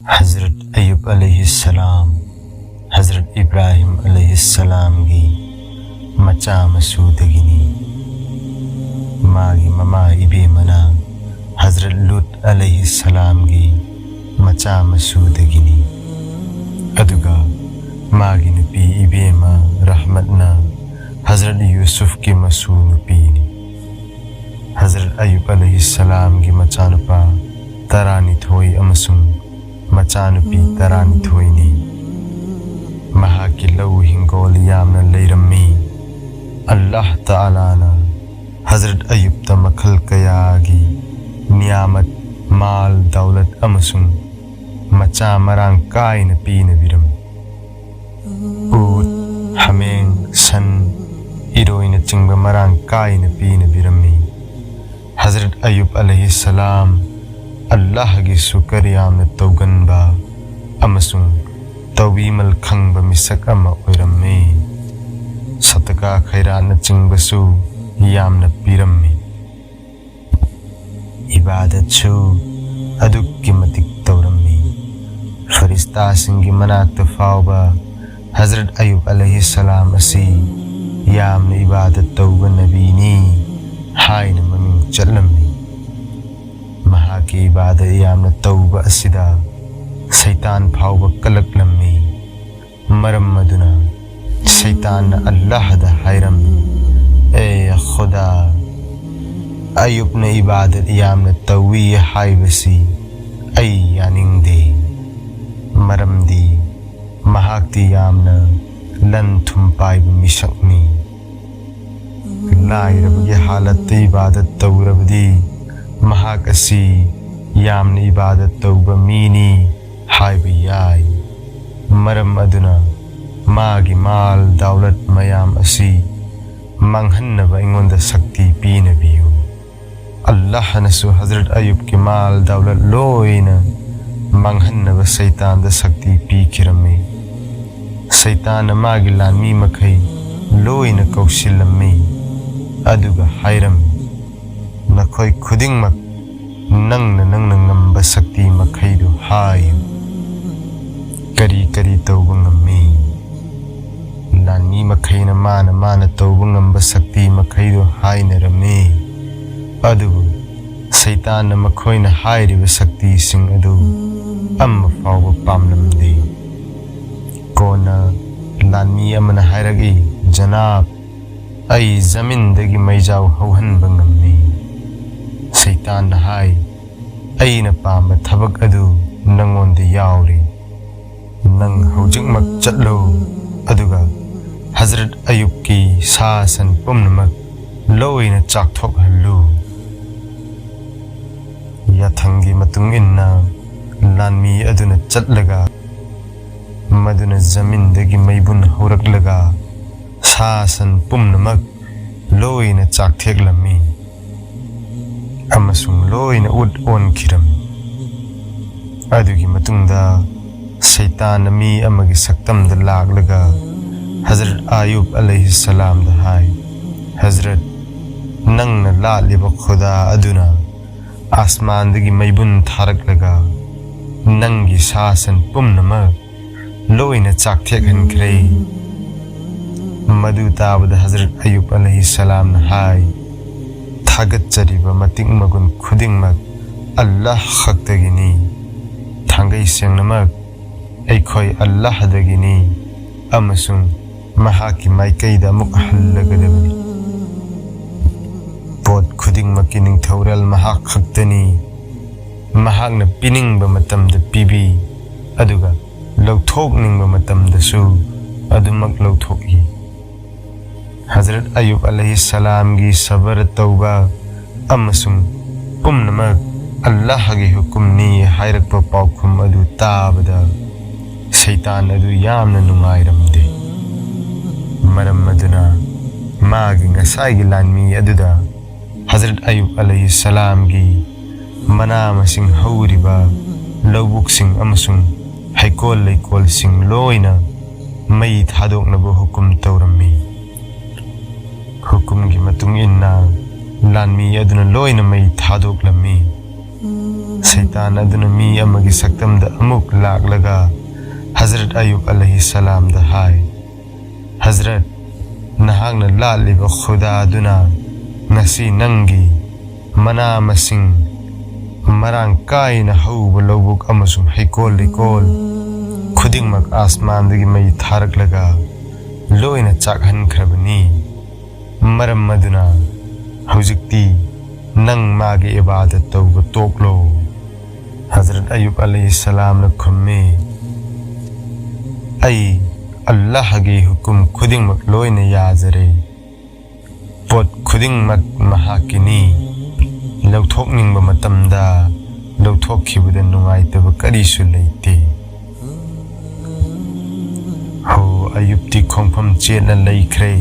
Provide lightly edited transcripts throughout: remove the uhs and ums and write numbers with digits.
हज़रत अय्यूब अलैहिस्सलाम हज़रत इब्राहिम अलैहिस्सलाम की मचा मसूदगिनी मागी ममा इबेमना हज़रत लूत अलैहिस्सलाम की मचा मसूदगिनी अदुगा मागी नुपी इबेमा रहमतना हज़रत यूसुफ की मसू नुपीनी हज़रत अय्यूब अलैहिस्सलाम की मचानुपा तरानिथोई अमसुंग मचानुपी तरानिथोईनी महाकी लौ हिंगोल यामना लैरम्मी अल्लाह तालाना हज़रत अय्यूब ता मखल कयागी नियामत माल दौलत अमसुंग मचा मरांग कायन पीन विरम ऊट हमें सन इरोइन चिंग मरांग कायन पीन विरम्मी हज़रत अय्यूब अलैहिस्सलाम अल्लाह की शुक्र यामना तौगनबा अमसुंग तौबीमल खंगबा मिसक अमा ओइरम्मे सतका खैरान चिंगबसु यामना पीरम्मे इबादत छु अदुक्की मतिक तौरम्मे फरिस्ता सिंगी मनाक्ता फावबा हज़रत अय्यूब अलैहिस्सलाम असी यामना इबादत तौबा नबीनी हायना ममिंग चलम्मे महाकी इबादत यामना तौबा असिदा शैतान फावबा कलकलम्मे मरम मदुना शैतान अल्लाह दा हायरम्मे ए खुदा अय्यूब ने इबादत यामना तौवी हायबसी ऐ यानिंग दे मरम दी महाक्ति यामना लन थुम पाइब मिशकनी लाइरबगी हालत इबादत तौरबदी महाक असी यामना इबादत तौबा मीनी हायबी याय मरम अदुना मागी माल दौलत मयाम असी मंगहन्नबा इंगोंदा शक्ति पीनबियु अल्लाह नसु हज़रत अय्यूब के माल दौलत लोइना मंगहन्नबा शैतान दा शक्ति पीखिरम्मे शैतान मागी लानमी मखै लोइना कौशिलम्मे अदुगा हायरम्मे नखोय खुदिंगमक नंगना ngamba शक्ति मखैदु हायु करी करी तौबा ngame लानी मखैना माना तौबा ngamba शक्ति मखैदु हायनरमे अदुबु शैतान मखोयना हायरिबा शक्ति सिंग अदु अम्मा फावबा पामलमदे कोना लानी अमना हायरगी जनाब ऐ जमीनदगी मैजाव हौहनबा ngame शैतान हाय ऐना पामा थबक अदु नंगोंदे यावरे नंग हौजिकमक चटलो अदुगा हज़रत अय्यूब की सासन पुमनमक लोइना चाकथोकहल्लु याथंगी मतुंग इन्ना लानमी अदुना चटलगा मदुना जमीनदगी मैबुन हौरकलगा सासन पुमनमक लोइना चाकथेकलम्मी अमसुंग लोइना उद ओनखिरम अदुगी मतुंगदा शैतान मी अमगी सक्तमदा लागलगा हज़रत अय्यूब अलैहिस्सलाम दा हाय हज़रत नंगना लालिबा खुदा अदुना आसमानदगी मैबुन थारकलगा नंगी सासन पुमनमक लोइना चाकथेकहनख्रे मदु ताबदा हज़रत अय्यूब अलैहिस्सलाम दा हाय थागतचरिबा मतिंग मगुन खुदिंगमक अल्लाह खक्तगिनी थांगै सेंगनमक ऐखोय अल्लाह दगिनी अमसुंग महाकी माइकैदा मुक हल्लगदबनी पोत खुदिंगमकी निंगथौरल महाक खक्तनी महाकना पिनिंगबा मतमदा पिबी अदुगा लौथोकनिंगबा मतमदसु अदुमक लौथोकी हज़रत अय्यूब अलैहिस्सलाम की सबर तौबा अमसुंग पुमनमक अल्लाह की हुकुमनी हायरकपा पाउखुम अदु ताबदा शैतान अदु यामना नुंगाइरमदे मरम अदुना मागी ngसाइगी लानमी अदुदा हज़रत अय्यूब अलैहिस्सलाम की मना मसिंग हौरिबा लौबुकसिंग अमसुंग हैकोल लैकोल सिंग लोइना मई थादोकनबा हुकुम तौरम्मी हुकुम की मतुंग इन्ना लानमी अदुना लोइना मई थादोकलम्मी शैतान अदुना मी अमगी सक्तम दा अमुक लाग हजरत अयूब अलैहिस्सलाम दा हाय हजरत नहागना लालिबा खुदा अदुना ngasi nangi mana masing marang kaina hauba lobuk amasung haikol likol khudingmak asman dagi mai tharak laga loina chakhan khrabani maram maduna hujikti nang magi ibadat tawba toklo Hazrat Ayub alayhi salam na khumme ai Allah gi hukum khudingmak loina yazare pot khudingmak mahakini lauthokningba matamda lauthokkhibada nungaitaba karisu leite ho ayubti khongpham chena leikhre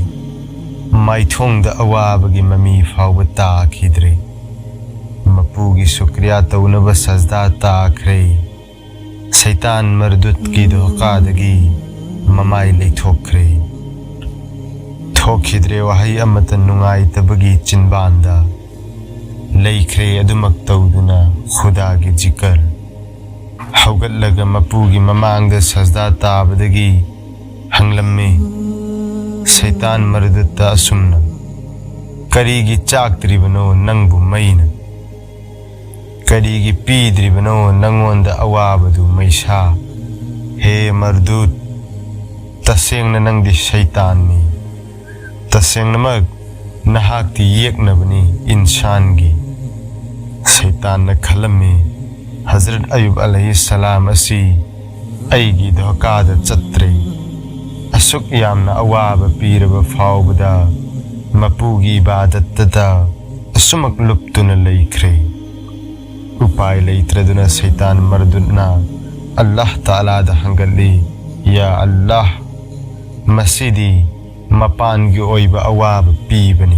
maithongda awabagi mami fawba takhidre mapugi shukriya taunaba sajda takhre shaitan mardut ki doqadagi mamai leithokre थोखिद्रे वहाई अमत नुंगाई तबगी चिनबांदा लेखरे अदुमक तौदुना खुदा की जिकर हौगत लगा मपूगी ममांग the सजदा ताबदगी हंगलम्मे शैतान मर्दता असुमना करीगी चाकत्री बनो नंगबु मैना करीगी पीद्री बनो नंगोंद अवाबदु मैशा हे मर्दूत तसेंग नंगदी शैतान नी तसेंगनमक नहाक्ति येकनबनी इंसान की शैतान न खलमे हजरत अयूब अलैहिस्सलाम असी ऐगी धोकाद चत्रे असुक यामना अवाब पीरब फावबदा मपूगी इबादतदा असुमक लुप्तुन लैख्रे उपाय लैत्रदुना शैतान मर्दुना अल्लाह ताला दा हंगली या अल्लाह मसीदी मपान की ओइबा अवाब पीबनी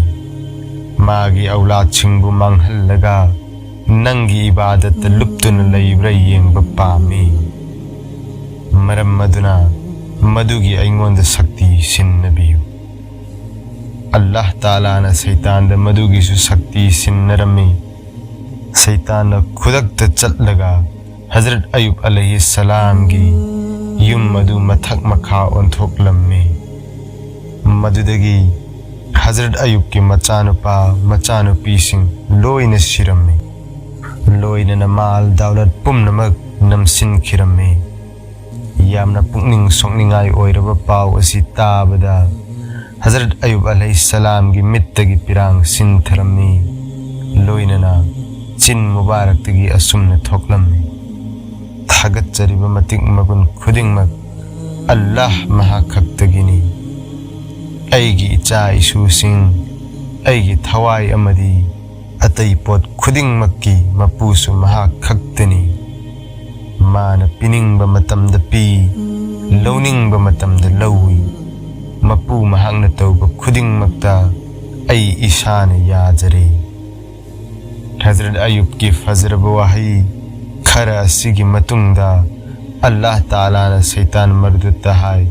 मागी औलाद छिंगबु मांगहल्लगा नंगी इबादत लुप्तुन लैब्रा येंगबा पामी मरम मदुना मदुगी ऐंगोंद शक्ति सिन्नबियु अल्लाह ताला न शैतान द मदुगी सु शक्ति सिन्नरमी शैतान न खुदक चलगा हजरत अयूब अलैहिस्सलाम की युम मदु मथक मखा ओंथोकलम्मे मदुदगी हजरत अयूब के मचानुपी सिंह लोइन सिरम्मे लोइन नमाल दौलत पुमनमक नमसिन खिरम्मे यामना पुंगनिंग सोंगनिंगाई ओइरबा पाव असि ताबदा हजरत अयूब अलैहिस्सलाम की मित्तगी पिरांग सिंथरम्मे लोइनना चिन मुबारक तगी असुमने थोकलम्मे थागत चरिबा मतिक मगुन खुदिंगमक अल्लाह महाखक्तगिनी ऐगी इचा इसूसिंग ऐगी थवाई अमदी अतई पोत खुदिंगमक्की मपूसु महाखक्तनी मान पिनिंगबा मतमदा पी लौनिंगबा मतमदा लौई मपू महांगना तौबा खुदिंगमक्ता ऐ ईशान याजरे हजरत अयूब की फजरब वही खर असिगी मतुंगदा अल्लाह ताला न शैतान मर्दुत हाय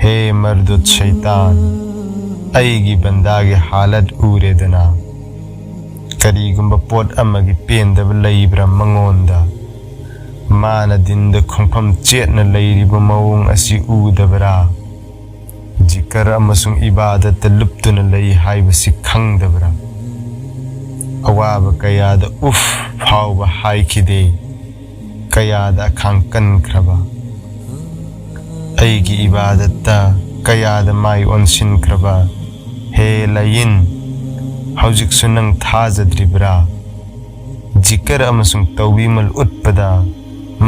हे मर्दुत शैतान ऐगी बंदागे हालत उरेदना करीगुंबा पोट अमगी पेंदब लैब्रा मंगोंदा माना दिंद खोंफम चेतना लैरिबा मवोंग असि उदबरा जिकर अमसुंग इबादत लुप्तुन लೈ हाइबसि खंगदबरा अवाब कयाद उफ फावबा हाइखिदे कयाद अखांकन ख्रबा ऐगी इबादत्ता कयाद माई ओनसिन ख्रबा हे लयिन हौजिक सुनंग थाजद्रिब्रा जिकर अमसुंग तौबीमल उत्पदा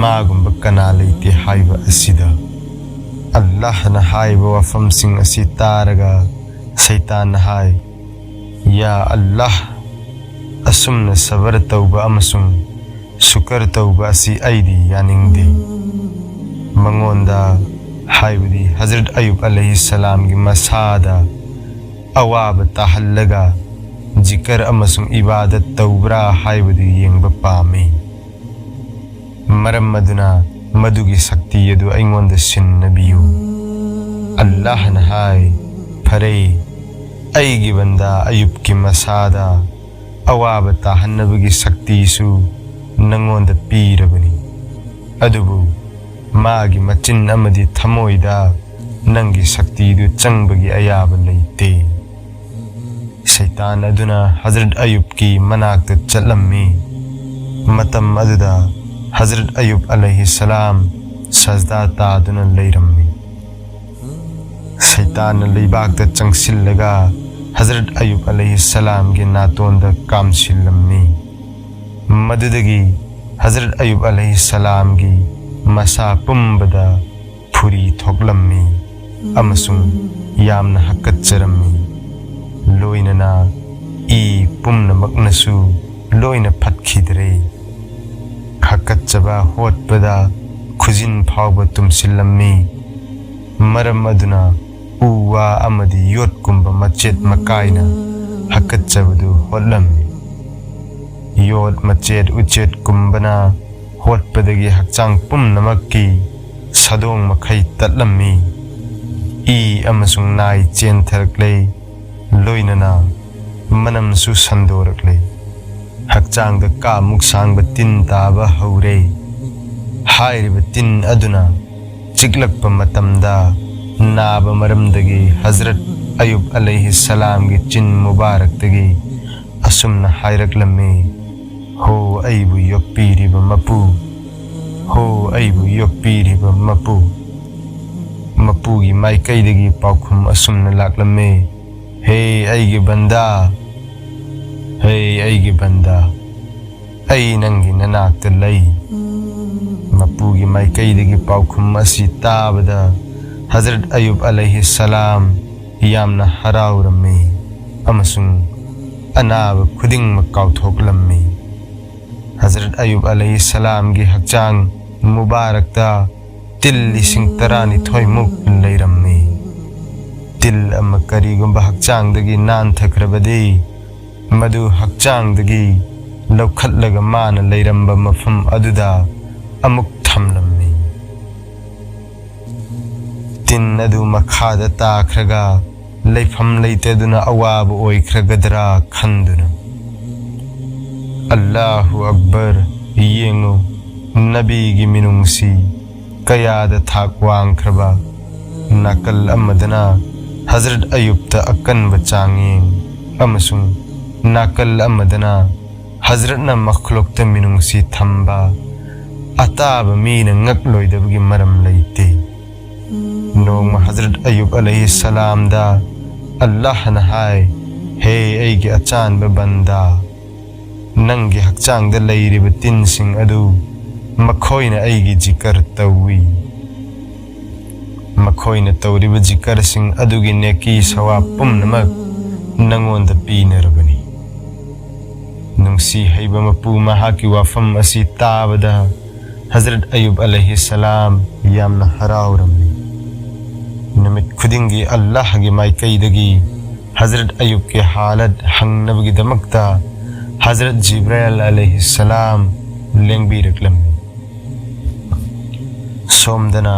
मागुंबा कना लैते हाइबा असिदा अल्लाह न हाइबा वफम सिंग असि तारगा शैतान हाय या अल्लाह असुमन सबर तौबा अमसुंग शुकर तौबा असि ऐदी यानिंगदे मंगोंदा हाइबदी हजरत अयूब अलैहिस्सलाम की मसादा अवाब ताहल्लगा जिकर अमसुंग इबादत तौबरा हाइबदी येंगबा पामे मरम मदुना मदुगी शक्ति यदु ऐंगोंद सिन्नबियु अल्लाह न हाय फरे ऐगी बंदा अयूब की मसादा अवाब ताहन्नबगी शक्ति सु नंगोंद पीरबनी अदुबु मागी मचिन अमदी थमोइदा नंगी शक्ति दु चंगबगी अयाब लैते शैतान अदुना हजरत अयुब की मनाक चलम्मी मतम अदुदा हजरत अयुब अलैहिस्सलाम सजदा तादुना लैरम्मी शैतान लैबाक चंगसिल्लगा हजरत अयुब अलैहिस्सलाम के नातोंद कामसिल्लम्मी मदुदगी हजरत अयुब अलैहिस्सलाम की मसा पुंबदा फुरी थोकलम्मी अमसुंग यामना हक्कच्चरम्मी लोइनना ई पुम्नमक्नसु लोइना फटखिदरे हक्कच्चबा होटपदा खुजिन फावब तुमसिल्लम्मी मरम अदुना उवा अमदी योटकुंब मचेत मकाइना हक्कच्चबदु होटलम्मी योट मचेत उचेत कुंबना होटपदगी हक्चांग पुम्नमक्की सदोंग मखै तत्लम्मी ई अमसुंग नाई चेंथरक्ले लोइनना मनमसु संदोरक्ले हक्चांग का मुक्सांग तिन ताब हौरे हाइरिब तिन अदुना चिकलक मतमदा नाब मरमदगी हजरत अयुब अलैहिस्सलाम की चिन मुबारक दगी असुमना हाइरक्लम्मी हो अइबु योक्पीरिब मपू हो अइबु योक्पीरिब मपू मपूगी माइकैदगी पाउखुम असुमना लाक्लम्मी हे अइगे बंदा हे अइगे बंदा अइ नंगी ननाक्ता लई मपूगी माइकैदगी पाउखुम असी ताबदा हजरत अयुब अलैहिस्सलाम यामना हराउरम्मी अमसुंग अनाब खुदिंग मकाउथोकलम्मी हजरत अयुब अलैहिस्सलाम की हक्चांग मुबारकता तिल लिसिंग तरानी थोइमुक लैरम्मी तिल अमा करीगुंबा हक्चांगदगी नानथख्रबदी मधु हक्चांगदगी लौखत्लगा मान लैरम्बा मफम अदुदा अमुक थमलम्मी तिन अदु मखादा ताख्रगा लैफम लैतेदुना अवाब ओइख्रगदरा खंदुना अल्लाहु अकबर येंगो नबी की मिनुंगसी कयादा थाक वांख्रबा नाकल अमदना हजरत अयुब ता अकन बचांगें अमसुंग नाकल अमदना हजरत न मखलुक ता मिनुंगसी थंबा अताब मीन ngakloidabgi maram leite नोंग हजरत अयुब अलैहिस्सलाम दा अल्लाह न हाय हे अइगे अचान बंदा नंगे हक्चांग दा लैरिब तिन सिंग अदु मखोइना अइगे जिकर तौवी मखोइना तौरिब जिकर सिंग अदुगी नेकी सवा पुम्नमक नंगोंद पीनरबनी नुंगसी हैबा मपू महाकी वाफम असी ताबदा हजरत अयुब अलैहिस्सलाम यामना हराउरम्मी नमित खुदिंगी अल्लाह की माइकैदगी हजरत अयुब के हालत हंगनबगी दमकता हजरत जिब्राइल अलैहिस्सलाम लेंगबीरक्लम्मी सोमदना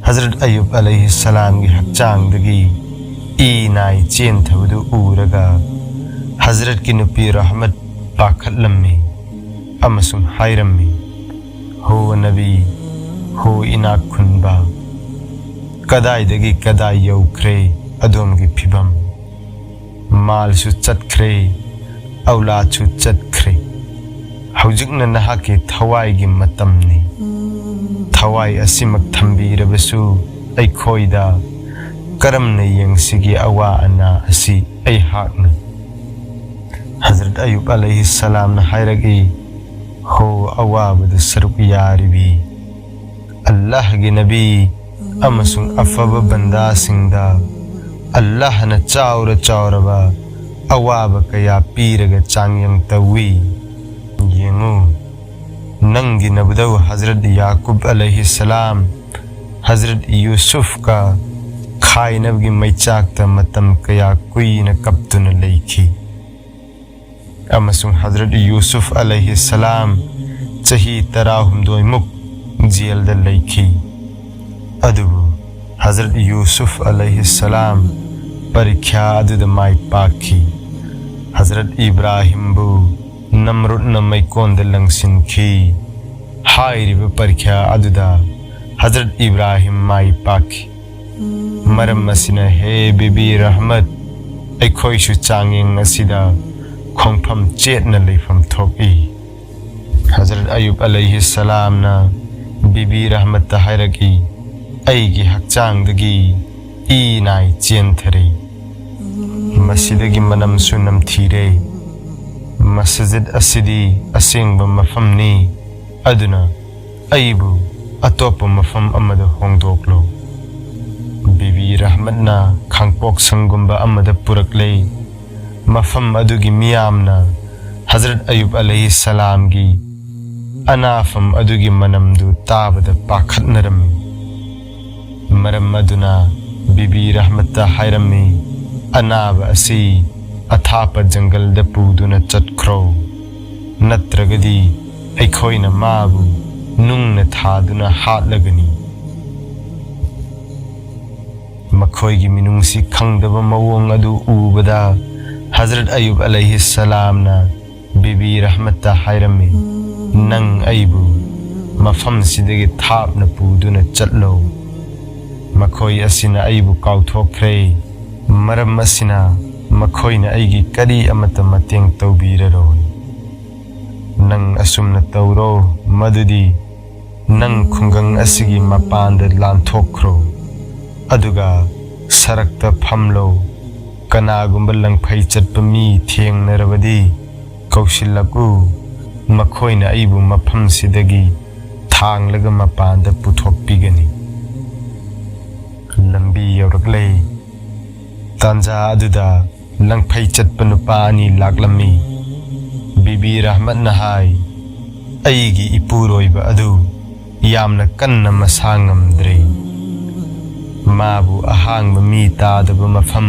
हजरत अयुब अलैहिस्सलाम की हक्चांगदगी ई नाई चेंथबदु उरगा हजरत की नुपी रहमत पाखतलम्मी अमसुंग हाइरम्मी हो नबी हो इनाक खुनबा कदाइदगी कदाइ यौख्रे अदोमगी फिबम मालसु चतख्रे औलादसु चतख्रे हौजिकना नहाके थवाइगी मतमनी थवाइ असिमक थंबीरबसु अइखोइदा करमना येंगसिगी अवा अना असि अइहाकना हजरत अयुब अलैहिस्सलाम न हाइरगी हो अवाबद सरुक यारिबी अल्लाह की नबी अमसुंग अफब बंदा सिंगदा अल्लाह न चाउर चाउरबा अवाब कया पीरगा चांgyang तवी येंगु नंगी नबदव हजरत याकूब अलैहिस्सलाम हजरत यूसुफ का खाइनब की मैचाकता मतम कया कुईना कप्तुन लैखी अमसुंग हजरत यूसुफ अलैहिस्सलाम चही तराहुमदोय मुक जेल द लैखी अदुबु हजरत यूसुफ अलैहिस्सलाम परीक्षा अदुद माई पाखी हजरत इब्राहिम बु नमरुदना मैकोंद लंगसिनखी हाइरिबा परख्या अदुदा हजरत इब्राहिम माई पाखी मरम असिना हे बीबी रहमत अखोइसु चांगिंग असिदा खोंगफम चेतना लेफम थोकी हजरत अयूब अलैहि सलाम ना बीबी रहमत हायरकी अईगी हक्चांगदगी ई नाई चेंथरे मसीदगी मनम सुनम थीरे मस्जिद असिदी असेंग मफमनी अदुना अईबु अतोप मफम अमद होंगदोकलो बीबी रहमत ना खांगपोक संगुंबा अमद पुरकले मफम अदुगी मियामना हजरत अयूब अलैहि सलाम की अनाफम अदुगी मनमदु ताबद पाखतनरमी मरम अदुना बीबी रहमत हायरमी अनाब असी अथाप जंगल दपूदुना चटख्रो नत्रगदी अखोइना माबु नुंगना थादुना हातलगनी मखोइगी मिनुंगसी खंगदबा मवोंग अदु उबदा हजरत अयूब अलैहि सलाम ना बीबी रहमत हायरमी नंग अईबु मफम सिदगी थापना पुदुना चटलो मखोई असिना अईबु काउथोख्रे मरम असिना मखोइना अईगी करी अमत मतेंग तौबीररोई नंग असुमना तौरो मदुदी नंग खुंगंग असिगी मपांद लांथोख्रो अदुगा सरकता फमलो कनागुंबा लंगफै चटपा मी थेंगनरबदी कौशिल्लकु मखोइना अईबु मफम सिदगी थांगलगा मपांद पुथोकपिगनी लंबी यौरकले तांजा अदुदा लंगफै चटपा नुपा अनी लाक्लमी बीबी रहमत नहाई अईगी इपुरोइबा अदु यामना कन्ना मसा ngamdre माबु अहांगबा मी तादबा मफम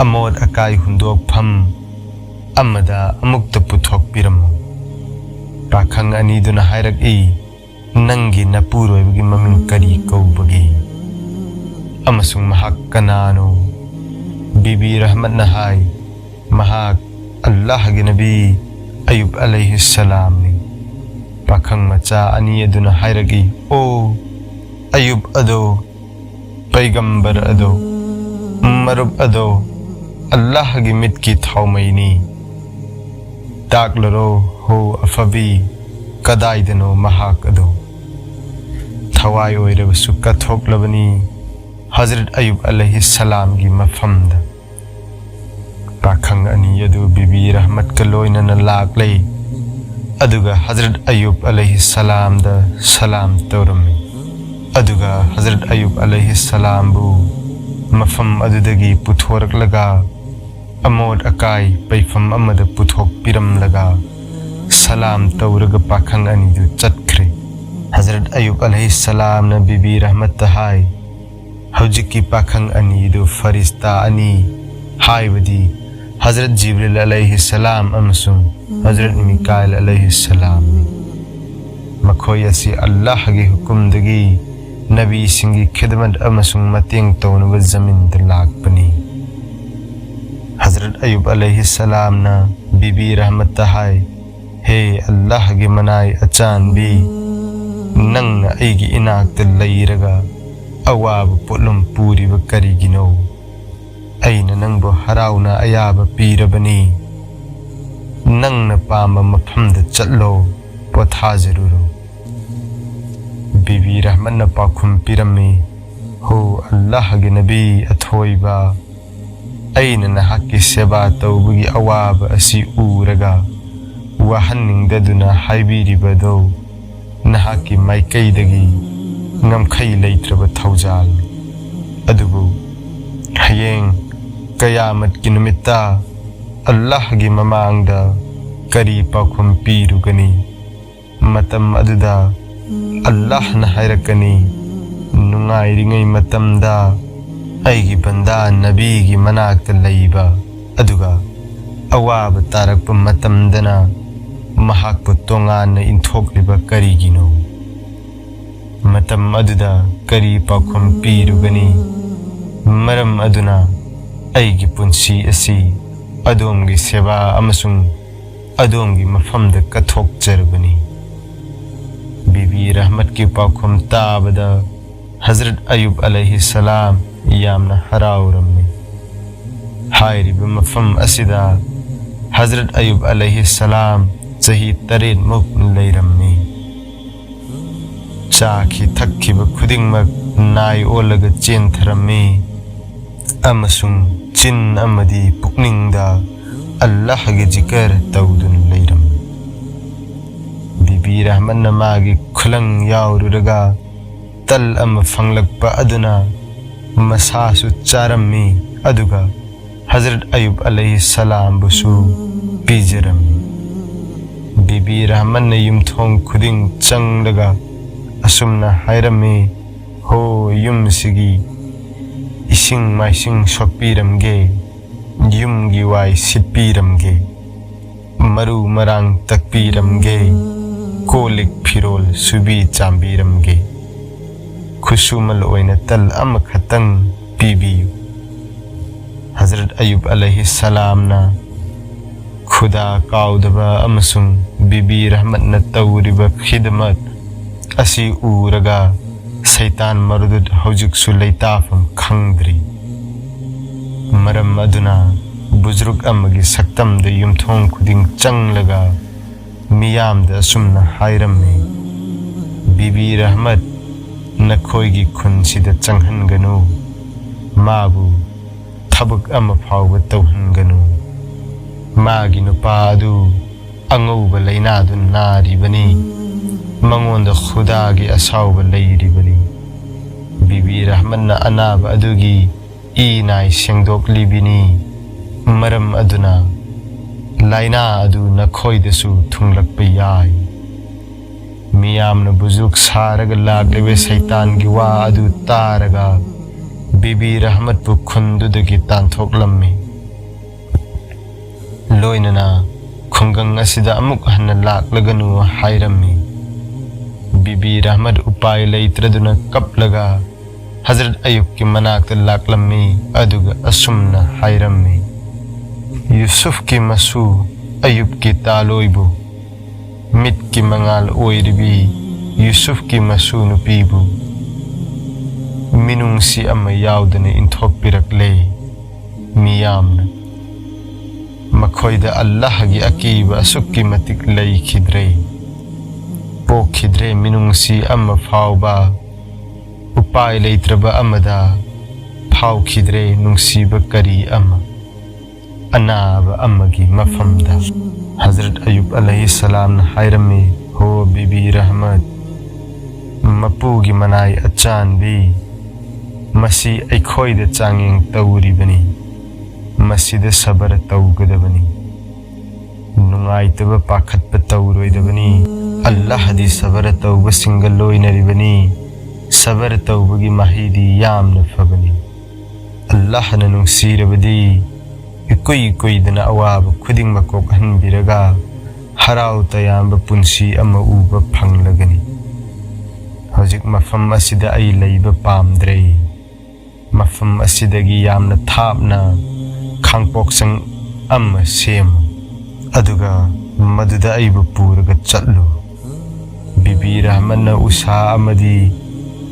अमोद अकाई हुंदोकफम अमदा अमुक्त पुथोकपिरमु पाखंग अनीदुना हायरकी नंगी नपुरोइबगी ममिंग करी कौबगी अमसुंग महाक कनानो बीबी रहमत नहाई महाक अल्लाह के नबी अयूब अलैहि सलाम ने पाखंग मचा अनी अदुना हायरकी ओ अयूब अदो पैगंबर अदो मरुब अदो अल्लाह की मित की थाउमैनी ताकलरो हो अफबी कदाइदनो महाक अदो थवाई ओइरबसु कथोकलबनी हजरत अयूब अलैहि सलाम की मफमद पाखंग अनी अदु बीबी रहमत का लोइनना लाकले अदुगा हजरत अयूब अलैहि सलाम दा सलाम तौरमी अदुगा हजरत अयूब अलैहि सलाम बु मफम अदुदगी पुथोरकलगा अमोद अकाई पैफम अमद पुथोकपिरमलगा सलाम तौरगा पाखंग अनीदु चटख्रे हजरत अयूब अलैहि सलाम ना बीबी रहमत हाय हौजिकी पाखंग अनीदु फरिश्ता अनी हायबदी हजरत जिब्रील अलैहि सलाम अमसुंग हजरत मिकाइल अलैहि सलाम मखोई असी अल्लाह की हुकुमदगी नबी सिंगी खिदमत अमसुंग मतेंग तौनबा जमीन द लाकपनी हजरत अयूब अलैहि सलाम ना बीबी रहमत हाय हे अल्लाह की मनाई अचान भी नंग अईगी इनाक लैरगा अवाब पुलुम पूरी करीगिनो अईना नंगबो हराउना अयाब पीरबनी नंगना पामा मफमद चलो पोथाजरुरो बीबी रहमत न पाखुम पिरमी हो अल्लाह के नबी अथोइबा अईना नहाकी सेवा तौबगी अवाब असी उरगा वहन्निंगदुना हाइबीरिबदो नहाकी माइकैदगी ngamkhai leitraba thaujaal adubu hayeng kayamat ki numitta Allah gi mamangda kari pakhum pirugani matam aduda Allah na hairakani nungai ringai matamda aigi banda nabi gi manakta leiba aduga awab tarakpa matamdana mahakpa tongan na inthokliba karigino मतम अदुदा करी पाखुम पीरुगनी मरम अदुना अईगी पुंसी असी अदोमगी सेवा अमसुंग अदोंगी मफमद कथोक्चरबनी। बीबी रहमत की पाखुम ताबदा हजरत अयूब अलैहिस्सलाम यामना हराउरम्मी। हायरिब मफम असिदा हजरत अयूब अलैहिस्सलाम चही 3 मुक लैरम्मी। चाखी थक्खिब खुदिंगमक नाय ओलग चेंथरम्मी अमसुंग चिन अमदी पुकनिंगदा अल्लाह गे जिकर तौदुन लैरम्मी। बीबी रहमन मागी खुलंग याउरुरगा तल अम फंगलकपा अदुना मसासु चारम्मी अदुगा हजरत अयूब अलैहिस्सलाम बुसु पीजरम्मी। बीबी रहमन ने युमथोंग खुदिंग चंगलगा असुमना हायरम्मी हो युमसिगी इसिंग माइसिंग सोपीरमगे युमगी वाई सिटपीरमगे मरु मरांग तकपीरमगे कोलिक फिरोल सुबी चांबीरमगे खुशुमल ओइना तल अम खतंग पीबियु। हजरत अयूब अलैहिस्सलाम ना खुदा काउदबा अमसुंग बीबी रहमत न तौरिबा खिदमत असी उरगा सैतान मरदुद हौजिकसु लैताफम खंगद्री। मरम अदुना बुजुर्ग अमगी सक्तम द युमथोंग खुदिंग चंगलगा मियाम द असुमना हायरम्मी। बीबी रहमत नखोइगी खुनसिद चंगहनगनु माबु थबक अम फाउब तौहनगनु। मागी नुपा अदु अंगौब लैनादु नारिबनी मंगोंद खुदागी असाउब लैरिबनी। बीबी रहमन अनाब अदुगी ई नाय सेंगदोकलिबिनी मरम अदुना लाइना अदु नखोइदसु थुंगलकप याय। मियामन बुजुर्ग सारग लागलेबे सैतान की वा अदु तारगा बीबी रहमत पु खुंदुदगी तांथोकलम्मी। लोइनना खुंगंग असिदा अमुक हन्न लाकलगनु हायरम्मी। बीबी रहमत उपाय लैत्रदुना कपलगा हजरत अयूब की मनाक लाकलम्मी अदुगा असुमना हायरम्मी। यूसुफ की मसू अयूब की तालोइबु मित की मंगाल ओइरिबी यूसुफ की मसू नुपीबु मिनुंगसी अम्मा याउदने इंथोकपिरकले। मियामना मखोइदा अल्लाह की अकीब असुक्की मतिक लैखिद्रे पोखिद्रे मिनुंगसी अम्मा फाउबा उपाय लैत्रबा अमदा फाउखिद्रे नुंगसीबा करी अम्मा अनाब अम्मगी मफमदा। हजरत अयूब अलैहिस्सलाम न हायरम्मी हो बीबी रहमत मपूगी मनाई अचान भी मसी ऐखोइदा चांगिंग तौरिबनी मसीद सबर तौगदबनी नुंगाइतबा पाखतबा तौरोइदबनी। अल्लाह दी सबर तौबा सिंगल लोइनरिबनी सबर तौबगी माहिदी यामन फबनी। अल्लाह न नुंगसीरबदी इकुई कुइदना अवाब खुदिंग मकोक हनबिरगा हराउ तयाम्ब पुंसी अमा उबा फंगलगनी। हौजिक मफम असिदा आई लैबा पामद्रे मफम असिदगी यामना थापना खांगपोक्संग अम्मा सेम अदुगा मदुदा आइबा पूरगा चल्लो। बीबी रहमन उषा अमदी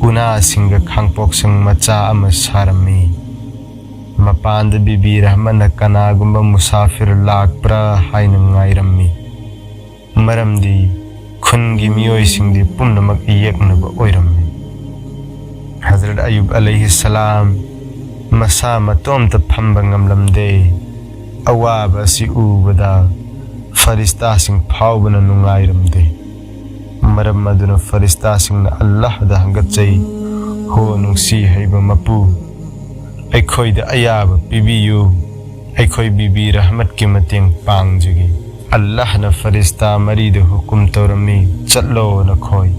उना सिंगा खांगपोक्संग मचा अमा सारम्मी। मपांद बीबी रहमन कनागुंबा मुसाफिर लाकप्रा हाइन ngairami मरमदी खुनगी मियोई सिंगदी पुनमक इयकनबा ओइरम्मी। हजरत अयूब अलैहिस्सलाम मसा मतोम त फंबा ngamlamde अवाब असि उबदा फरिस्ता सिंग फाउबना नुंगाइरमदे। मरम मदुना फरिस्ता सिंग अल्लाह दा हंगचै हो नुंसी हैबा मपू ऐखोइदा अयाब पिबियु ऐखोइ बीबी रहमत की मतेंग पांगजुगी। अल्लाह न फरिस्ता मरीद हुकुम तौरमी चलो नखोई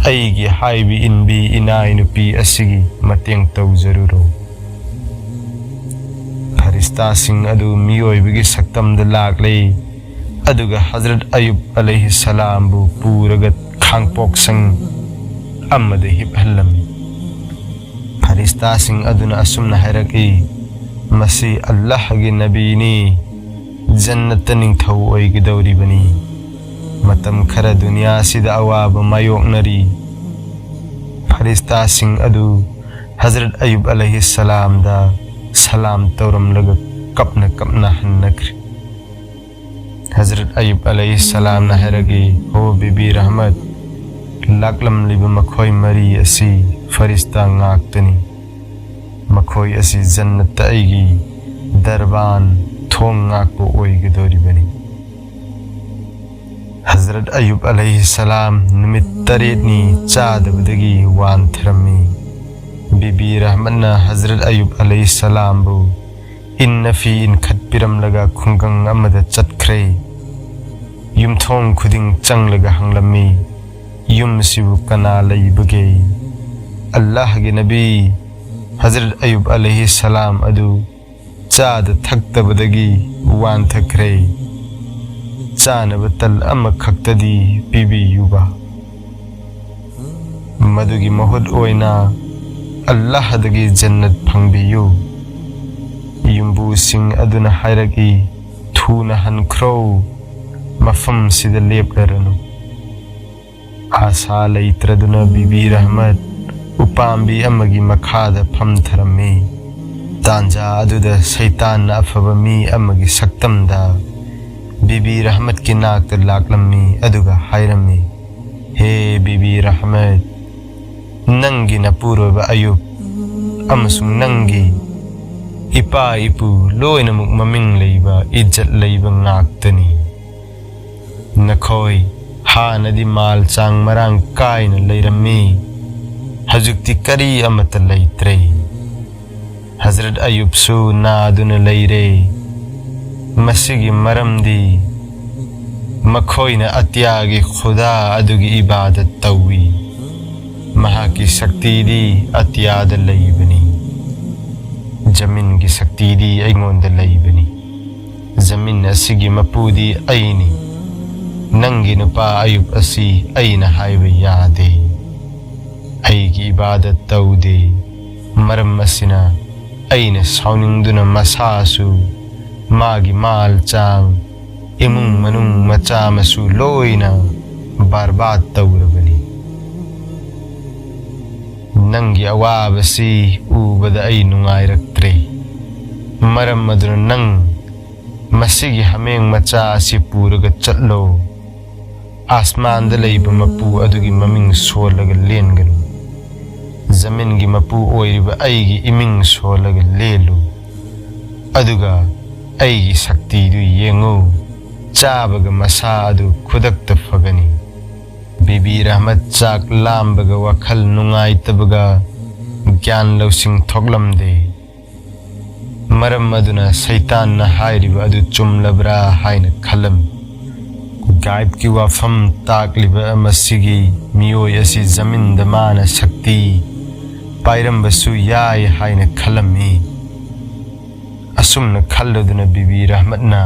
ऐगी हाइबी इनबी इनाई नुपी असिगी मतेंग तौ जरूरो। फरिस्ता सिंग अदु मियोइबगी सक्तम द लागले अदुगा हजरत अयूब अलैहिस्सलाम बु पूरगत खांगपोक संग अम्मद हिबहल्लमी। फरिस्ता सिंग अदुना असुमना हैरकी मसी अल्लाह गी नबीनी जन्नत निंथौ ओइगदौरिबनी मतम खरा दुनिया सिदा अवाब मायोकनरी फरिश्ता सिंह अदु हजरत अयुब अलैहि सलाम दा सलाम तौरमलग कपना कपना हन्नख्री हजरत अयुब अलैहि सलाम ना हैरगी हो बीबी रहमत लाकलम लिब मखोय मरी असी फरिश्ता ngaktani मखोय असी जन्नत अइगी दरबान थोंग ngakpo oigdoribani हजरत अयुब अलैहि सलाम निमित तरेनी चादबदगी वानथरमी बीबी रहमतना हजरत अयुब अलैहि सलाम बु इन्नफी इन खतपिरम लगा खुंगंग अमद चतख्रे युमथोंग खुदिंग चंग लगा हंगलमी युम सिबु कना लैबगे अल्लाह के नबी हजरत अयुब अलैहि सलाम अदु चाद थक्तबदगी वानथख्रे चानब तल अम खक्तदी पीबी युबा मदुगी महुद ओइना अल्लाह दगी जन्नत फंगबियु युम्बु सिंह अदुना हायरगी थूना हनख्रो मफम सिद लेपलरनु आशा लैत्रदुना बीबी रहमत उपाम्बी अमगी मखादा फमथरमी तांजा अदुदा शैतान अफबमी अमगी सक्तमदा बीबी रहमत की नाक लाकलमी अदुगा हायरमी हे बीबी रहमत नंगी नपूर्व अयुब अमसुंग नंगी इपा इपू लोइनमुक ममिंग लैबा इज्जत लैबा ngaktani नखोय हानदी माल चांग मरांग कायना लैरमी हजुक्ति करी अमत लैत्रे हजरत अयुब सु नादुन लैरे मसिगी मरमदी मखोयना अत्यागी खुदा अदुगी इबादत तौवी महा की शक्ति दी अत्याद लैबनी जमीन की शक्ति दी ऐंगोंद लैबनी जमीन असिगी मपूदी ऐनी नंगी नुपा अयुब असी ऐना हाइब यादे ऐगी इबादत तौदे मरम असिना ऐना साउनिंगदुना मसासु मागी माल चांग इमुंग मनुंग मचा मसु लोइना बर्बाद तौरबनी नंगी अवाबसी उबदा ऐ नुंगाइरक्त्रे मरम मदुना नंग मसिगी हमेंग मचा असी पूरगा चटलो आसमान द लैबा मपू अदुगी ममिंग सोलगा लेनगनु जमीन की मपू ओइरिबा ऐगी इमिंग सोलगा लेलु अदुगा ऐगी शक्ति दु येंगु चाबगा मसा अदु खुदक्ता फगनी बीबी रहमत चाक लामबगा वखल नुंगाइतबगा ज्ञान लौसिंग थोगलमदे मरम अदुना शैतान ना हायरिबा अदु चुमलब्रा हायना खलम गायब की वफम ताकलिबा मसिगी मियोय असी जमीन दमाना शक्ति पायरमबसु याय हायना खलमी असुमना खल्लदुना बीबी रहमतना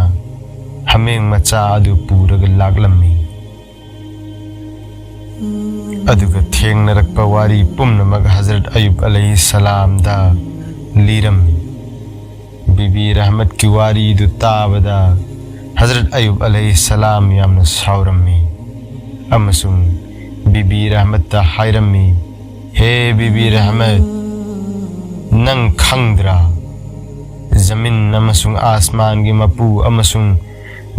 हमें मचा अदु पूरगा लागलमी अदुगा थेंगनरक्पा वारी पुमनमग हजरत अयुब अलैहि सलाम दा लीरमी बीबी रहमत की वारी दु ताबदा हजरत अयुब अलैहि सलाम यामना सावरमी अमसुंग बीबी रहमत ता हायरमी हे बीबी रहमत नंग खंगद्रा जमीन अमसुंग आसमान की मपू अमसुंग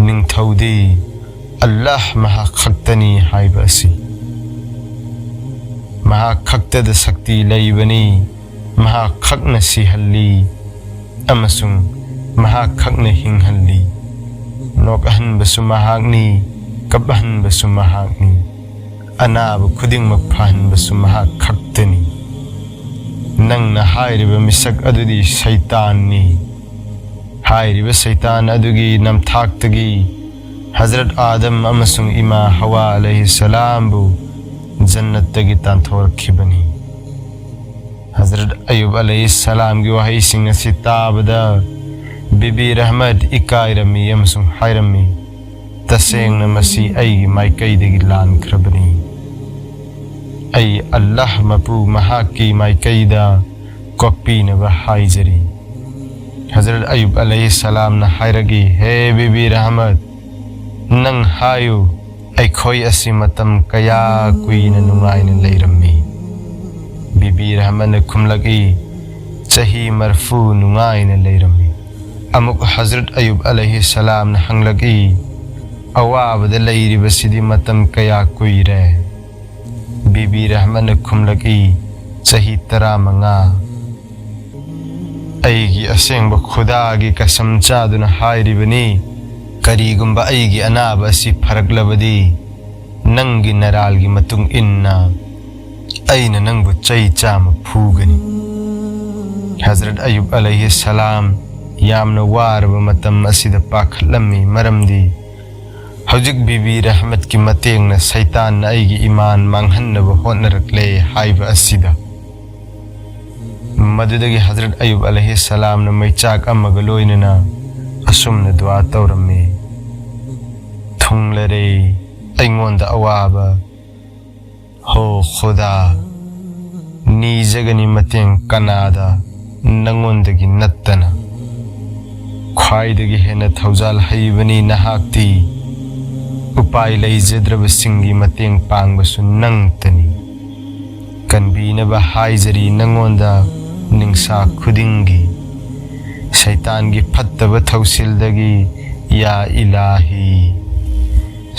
निंगथौदी अल्लाह महा खक्तनी हायबसी महा खक्तद शक्ति लैबनी महा खक्न सिहल्ली अमसुंग महा खक्न हिंगहल्ली नोकहन बसु महागनी कबहन बसु महागनी अनाब खुदिंग मफहन बसु महा खक्तनी नंगना हायरिबा मिसक अदुदी शैताननी हायरिबा शैतान अदुगी नमथाक्तगी हजरत आदम अमसुंग इमा हवा अलैहि सलाम बु जन्नत तगी तांथोरखिबनी हजरत अयुब अलैहि सलाम की वही सिंह सिताबदा बीबी रहमत इकायरमी अमसुंग हायरमी तसेंगना मसी ऐगी माइकैदगी लानख्रबनी ऐ अल्लाह मपू महाकी माइकैदा कोक्पीनबा हायजरी हजरत अयुब अलैहिस्सलाम ना हायरगी हे बीबी रहमत नंग हायु अखोई असि मतम कया कुईना नुंगाइना लैरम्मी बीबी रहमत ने खुमलगी चही मरफू नुंगाइना लैरम्मी अमुक हजरत अयुब अलैहिस्सलाम ना हंगलगी अवाबदा लैरिबसिदि मतम कया कुईरे बीबी रहमत ने खुमलगी चही 15 अईगी असेंब खुदागी कसम चादुना हायरिबनी करीगुंबा अईगी अनाब असि फरकलबदी नंगी नरालगी मतुंग इन्ना अईना नंगबु चई चाम फूगनी हजरत अयुब अलैहिस्सलाम यामना वारब मतम असिदा पाखलम्मी मरमदी हौजिक बीबी रहमत की मतेंगना शैतान ना अईगी ईमान मांगहन्नब होनरकले हाइबा असिदा मदुदगी हजरत अयुब अलैहिस्सलाम ने मैचाक अमग लोइनना असुमना दुआ तौरम्मी थुंगलरे अइंगोंदा अवाबा हो खुदा नीजगनी मतेंग कनादा नंगोंदगी नत्तना ख्वाइदगी हेना थौजाल हैबनी नहाक्ती उपाय लैजद्रबसिंगी मतेंग पांगबसु नंगतनी कनबीनबा हाइजरी नंगोंदा निंसा खुदिंगी शैतान की फत्तब थौसिलदगी या इलाही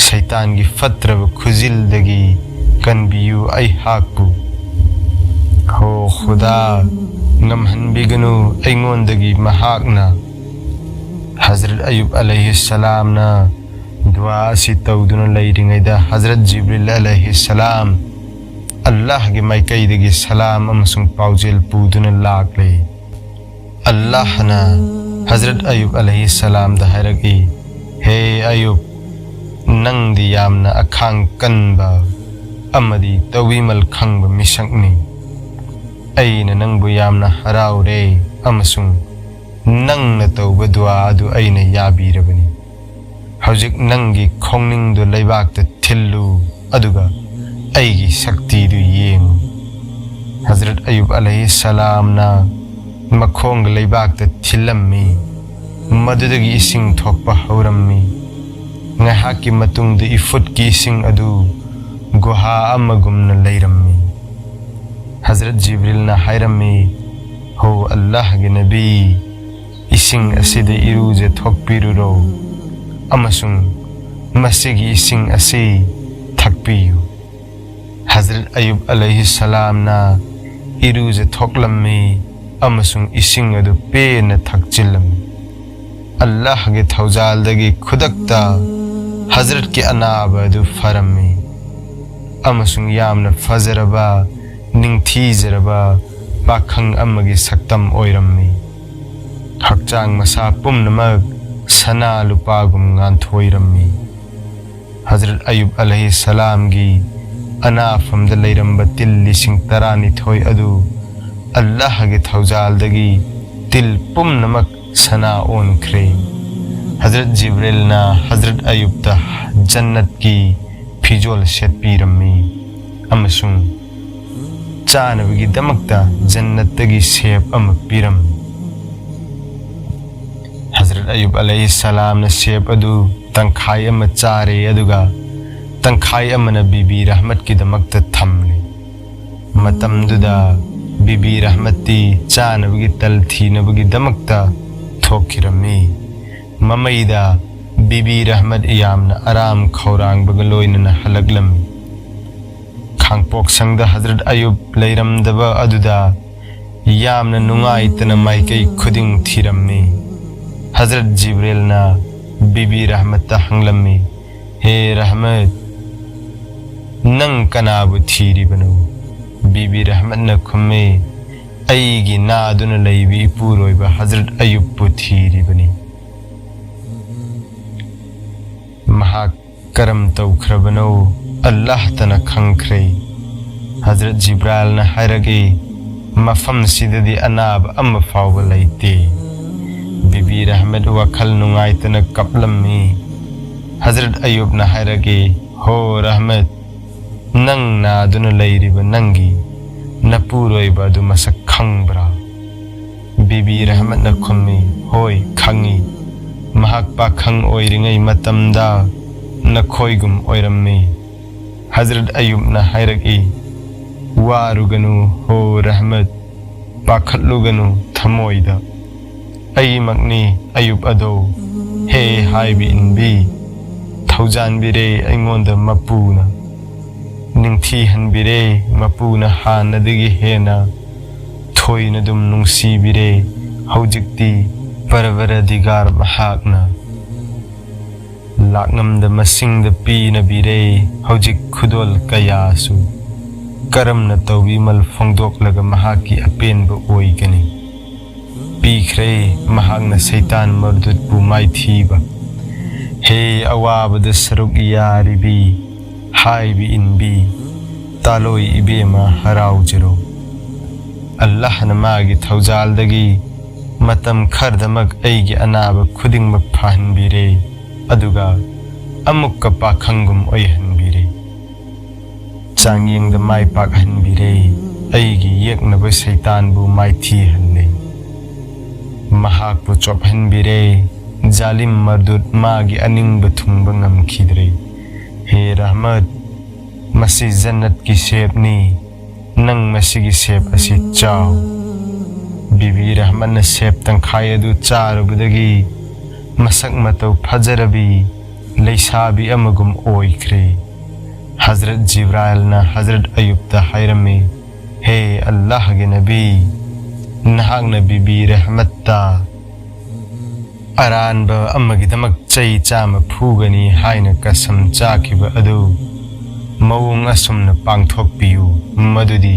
शैतान की फत्रब खुजिलदगी कनबियु अइहाकु हो खुदा ngамहनबिगनु अइंगोंदगी महाकना हजरत अयुब अलैहिस्सलाम ना दुआ असि तौदुना लैरिंगैदा हजरत जिब्रील अलैहिस्सलाम अल्लाह की माइकैदगी सलाम अमसुंग पाउजेल पुदुना लाक्ले अल्लाह ना हजरत अयुब अलैहिस्सलाम दा हायरगी हे अयुब नंगदी यामना अखांग कनबा अमदी तवीमल खंग मिसंगनी अईना नंगबु यामना हराउरे अमसुंग नंगना तौबा दुआ अदु अईना याबीरबनी हौजिक नंगी खोंगनिंगदु लैबाकता थिल्लु अदुगा अईगी शक्ति दु येंगु हजरत अयुब अलैहिस्सलाम ना मखोंग लैबाकता थिल्लम्मी मदुदगी इसिंग थोकपा हौरम्मी ngahaki matungda ifut ki sing adu guha amagumna lairammi Hazrat Jibril na hayrammi ho Allah ge nabi ising aside iruje thokpiruro amasung masigi ising ase thakpiyu Hazrat Ayub alayhi salam na iruje thoklammi amasung ising adu pe na thakchilam Allah ge thaujaldagi khudakta हजरत के अनाबदु फरम्मी अमसुंग यामना फजरबा निंगथीजरबा पाखंग अमगी सक्तम ओइरम्मी हक्चांग मसा पुमनमग सना लुपागुम गांथोइरम्मी हजरत अयुब अलैहि सलाम गी अनाफमद लैरम्बा तिल लिसिंग तरानी थोय अदु अल्लाह गे थौजालदगी तिल पुमनमक सना ओनख्रे हजरत जिब्रील ना हजरत अयुब ता जन्नत की फिजोल शेतपीरम्मी अमसुंग चानबगी दमकता जन्नत की सेब अम पीरम हजरत अयुब अलैहि सलाम ने सेब अदु तंखाई अम चारे अदुगा तंखाई अमना बीबी रहमत की दमकता थमले मतमदुदा बीबी रहमती चानबगी तल थीनबगी दमकता थोकिरम्मी ममईदा बीबी रहमत यामना आराम खौरांग बगलोइनना हलगलम खांगपोक संगदा हजरत अयुब लैरमदबा अदुदा यामना नुंगाइतना माइकई खुदिंग थीरम्मी हजरत जिब्रील ना बीबी रहमत हंगलम्मी हे रहमत नंग कनाबु थीरी बनु बीबी रहमत न खुम्मे अईगी नादुन लैबी पुरोइबा हजरत अयुब पु थीरी बनी महाकरम तौख्रबनो अल्लाह तना खंख्रे हजरत जिब्राइल ना हायरगे मफम सिददी अनाब अम फाव लैते बीबी रहमत वखल नुंगाइतना कपलम्मी हजरत अयुब ना हायरगे हो रहमत नंग नादुन लैरिबा नंगी नपुरोइबा दु मसक खंगब्रा Bibi Rahmatna khummi hoi khangi mahak pakhang oiringai matamda nakhoigum oirammi. Hazrat Ayub na hairaki waruganu ho Rahmat pakhatluganu thamoida. Ai makni Ayub ado he haibi inbi thaujan bire aingonda mapuna ningthi hanbire mapuna hanadigi hena thoina dum nungsi bire haujikti parvaradigar mahakna laknam da masing da pi na bire haujik khudol kayasu karam na tawbi mal phongdok laga mahaki apen ba oigani pikre mahakna saitan mardut bu mai thiba he awaba da saruk yaribi haibi inbi taloi ibema harau jiro Allah na magi thaujal dagi matam khardamak aigi anaba khuding mak phan bire aduga amukka pakhangum oihan bire changyeng da mai pak han bire aigi yekna ba saitan bu mai thi hanne mahak bu chop han bire zalim mardut magi aning bathung bangam khidre he Rahmat masi jannat ki sep ni nang masigi sep asi chaw Bibi Rahmat na sep tangkhai adu charubudagi masak matau phajarabi leisabi amagum oikre Hazrat Jibril na Hazrat Ayub ta hairami he Allah ge nabi nahak na Bibi Rahmat ta aran ba amagi damak chai chama phugani haina kasam chakiba adu mawung asumna pangthok piu madudi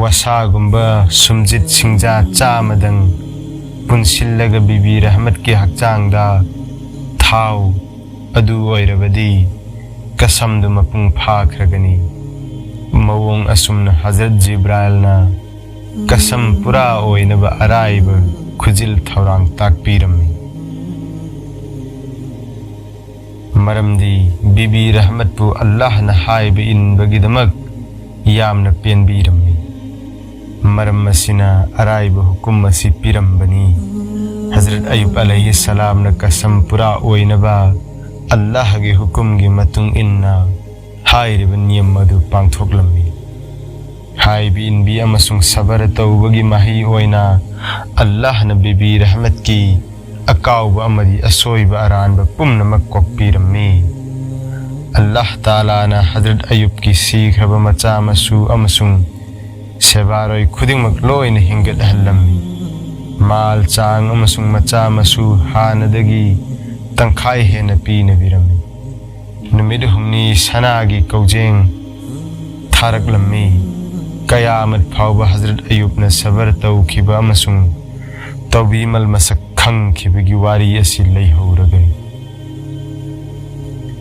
wasa gumba sumjit singja chamadang punsillaga Bibi Rahmat ki hakchang da thau adu oirabadi kasam du mapung phakragani mawung asumna Hazrat Jibril na kasam pura oinaba araiba khujil thaurang takpirami maramdi Bibi Rahmat pu Allah na haibi in bagidamak yamna penbirami maram masina araiba hukum masi pirambani Hazrat Ayub alayhi salam na kasam pura oinaba Allah ge hukum ge matung inna hairiba niyam madu pangthoklami haibi in bi amasung sabar tawbagi mahi oina Allah na Bibi Rahmat ki akawba amadi asoiba aranba pumnamak kokpirami Allah Ta'ala na Hazrat Ayub ki sikhaba macha masu amasung sebaroi khudingmak loina hingat hallammi mal chang amasung macha masu hanadagi tangkhai hena pina birami numid humni sanagi kaujeng tharaklammi kayamat phawba Hazrat Ayub na sabar tawkhiba amasung tawbimal masak khangkhibagi wari asi leihoragai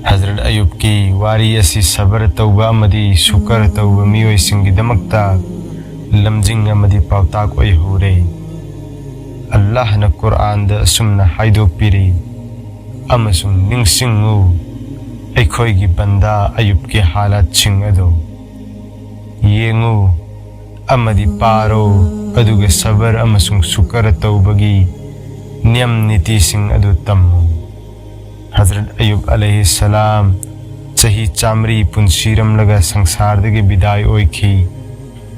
Hazrat Ayub ki wari asi sabar tawba amadi shukar tawba miyoi singidamakta lamjing amadi pautak oihore Allah na Quran da asumna haido piri amasung ningsingu aikhoi gi banda Ayub ki halat ching ado yengu amadi paro aduga sabar amasung shukar tawbagi niyam niti sing adu tammu Hazrat Ayub alayhi salam chahi chamri punsiram laga sangsar dagi bidai oikhi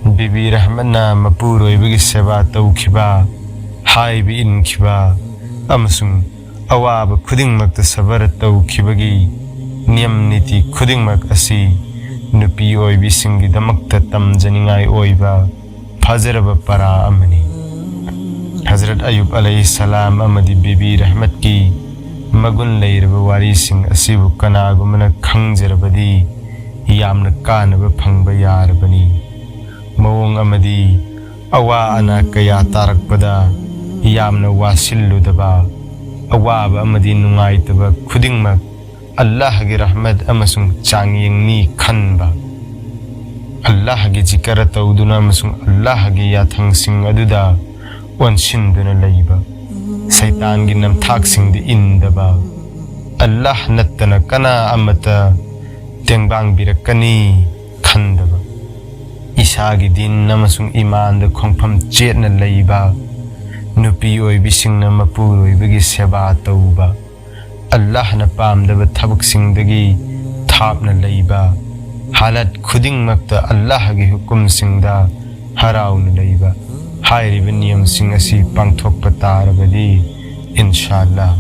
Bibi Rahmat na mapur oibagi seba tawkhiba haibi inkhiba amasung awaba khudingmakta sabar tawkhibagi niyam niti khudingmak asi nupi oibi singi damakta tamjaningai oiba phajaraba para amani Hazrat Ayub alayhi salam amadi Bibi Rahmat ki magun leiraba wari sing asibu kanagumana khangjarabadi yamna kanaba phangba yarabani mawong amadi awa ana kaya tarakpada yamna wasilludaba awaba amadi nungaitaba khudingmak Allah gi rahmat amasung changyengni khanba Allah gi zikara tawduna amasung Allah gi yathang sing aduda wansinduna leiba saitan gi namthak sing di indaba Allah nattana kana amata tengbang birakani khandaba isa gi din namasung iman da khongpham chetna leiba नुपी ओइबिसिंगना मपुरोइबगी सेवा तौबा अल्लाहना पामदबा थबकसिंगदगी थापना लैबा हालत खुदिंगमक्ता अल्लाहगी हुकुमसिंगदा हराउना लैबा हाइरिबा नियमसिंग असि पांगथोकपा तारबदी इंशाअल्लाह